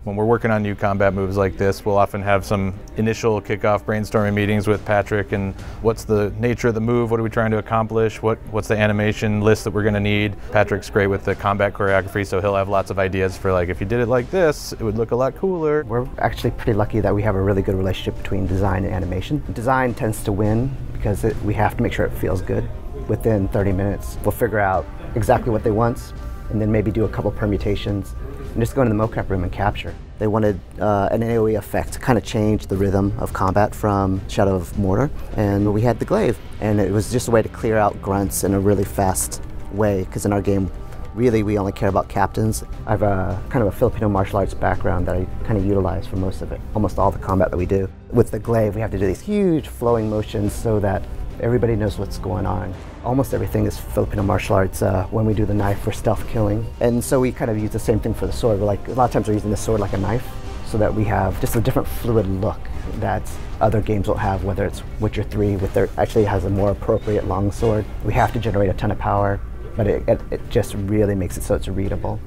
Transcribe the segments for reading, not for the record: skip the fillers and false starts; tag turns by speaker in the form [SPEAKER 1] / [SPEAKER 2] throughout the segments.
[SPEAKER 1] When we're working on new combat moves like this, we'll often have some initial kickoff brainstorming meetings with Patrick and what's the nature of the move, what are we trying to accomplish, what's the animation list that we're going to need. Patrick's great with the combat choreography, so he'll have lots of ideas for, like, if you did it like this, it would look a lot cooler.
[SPEAKER 2] We're actually pretty lucky that we have a really good relationship between design and animation. Design tends to win because we have to make sure it feels good. Within 30 minutes, we'll figure out exactly what they want and then maybe do a couple permutations and just go into the mocap room and capture. They wanted an AoE effect to kind of change the rhythm of combat from Shadow of Mordor, and we had the glaive, and it was just a way to clear out grunts in a really fast way, because in our game, really we only care about captains. I have a kind of a Filipino martial arts background that I kind of utilize for most of it, almost all the combat that we do. With the glaive, we have to do these huge flowing motions so that everybody knows what's going on. Almost everything is Filipino martial arts. When we do the knife, we're stealth killing. And so we kind of use the same thing for the sword. We're like, a lot of times we're using the sword like a knife so that we have just a different fluid look that other games will have, whether it's Witcher 3, actually has a more appropriate long sword. We have to generate a ton of power, but it just really makes it so it's readable.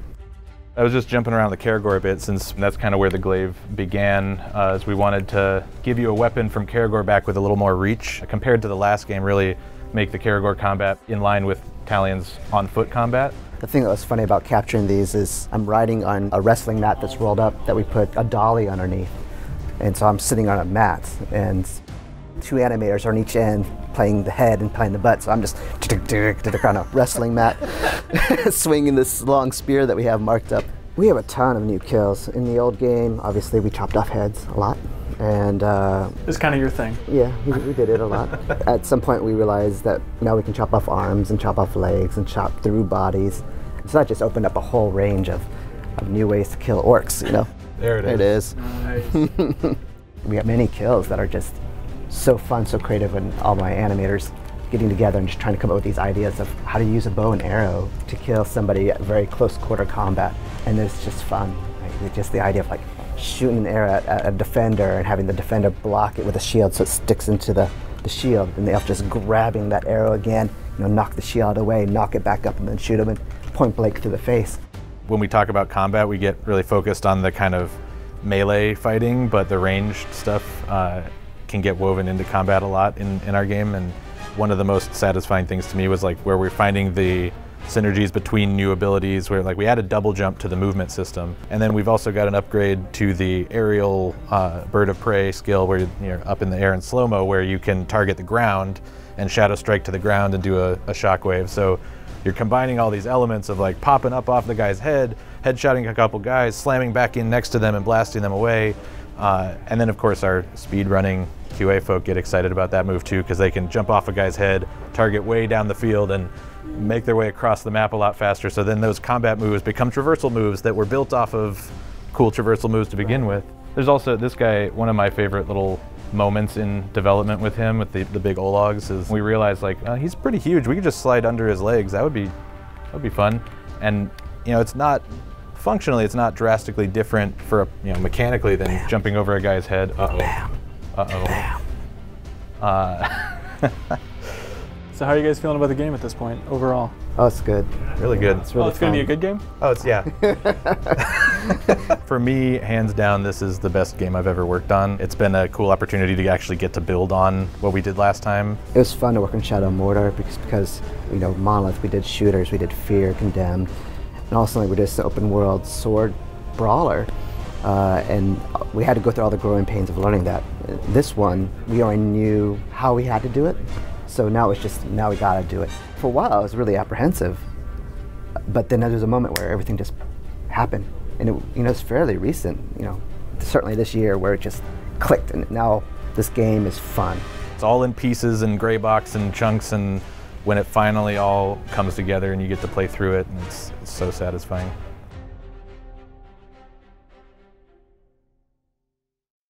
[SPEAKER 1] I was just jumping around the Caragor a bit, since that's kind of where the glaive began, as we wanted to give you a weapon from Caragor back with a little more reach. Compared to the last game, really make the Caragor combat in line with Talion's on-foot combat.
[SPEAKER 2] The thing that was funny about capturing these is I'm riding on a wrestling mat that's rolled up that we put a dolly underneath. And so I'm sitting on a mat, and two animators are on each end playing the head and playing the butt, so I'm just on a wrestling mat swinging this long spear that we have marked up. We have a ton of new kills. In the old game, obviously we chopped off heads a lot, and
[SPEAKER 3] it's kind of your thing.
[SPEAKER 2] Yeah, we did it a lot. At some point we realized that now we can chop off arms and chop off legs and chop through bodies. So that just opened up a whole range of new ways to kill orcs, you know.
[SPEAKER 1] There it is.
[SPEAKER 3] Nice.
[SPEAKER 2] We have many kills that are just so fun, so creative, and all my animators getting together and just trying to come up with these ideas of how to use a bow and arrow to kill somebody at very close quarter combat. And it's just fun. Like, just the idea of like shooting an arrow at a defender and having the defender block it with a shield so it sticks into the shield, and the elf just grabbing that arrow again, you know, knock the shield away, knock it back up, and then shoot him and point blank through the face.
[SPEAKER 1] When we talk about combat, we get really focused on the kind of melee fighting, but the ranged stuff can get woven into combat a lot in our game. And one of the most satisfying things to me was like where we're finding the synergies between new abilities, where like we added double jump to the movement system, and then we've also got an upgrade to the aerial bird of prey skill, where you're up in the air in slow-mo, where you can target the ground and shadow strike to the ground and do a shockwave. So you're combining all these elements of like popping up off the guy's head, headshotting a couple guys, slamming back in next to them and blasting them away. And then of course our speed running QA folk get excited about that move too, because they can jump off a guy's head, target way down the field, and make their way across the map a lot faster. So then those combat moves become traversal moves that were built off of cool traversal moves to begin with. There's also this guy, one of my favorite little moments in development with him, with the big Ologs, is we realized like he's pretty huge. We could just slide under his legs. That would be fun. And you know, it's not functionally, it's not drastically different for mechanically than jumping over a guy's head.
[SPEAKER 3] So how are you guys feeling about the game at this point, overall?
[SPEAKER 2] Oh, it's good.
[SPEAKER 1] Really good.
[SPEAKER 2] It's really
[SPEAKER 3] it's going to be a good game?
[SPEAKER 1] Oh, it's, yeah. For me, hands down, this is the best game I've ever worked on. It's been a cool opportunity to actually get to build on what we did last time.
[SPEAKER 2] It was fun to work on Shadow of Mordor because you know, Monolith, we did shooters, we did Fear, Condemned, and also we did this open world sword brawler. And we had to go through all the growing pains of learning that. This one, we already knew how we had to do it. So now it's just, now we gotta do it. For a while, I was really apprehensive, but then there was a moment where everything just happened. And it's fairly recent, certainly this year, where it just clicked, and now this game is fun.
[SPEAKER 1] It's all in pieces and gray box and chunks, and when it finally all comes together and you get to play through it, and it's so satisfying.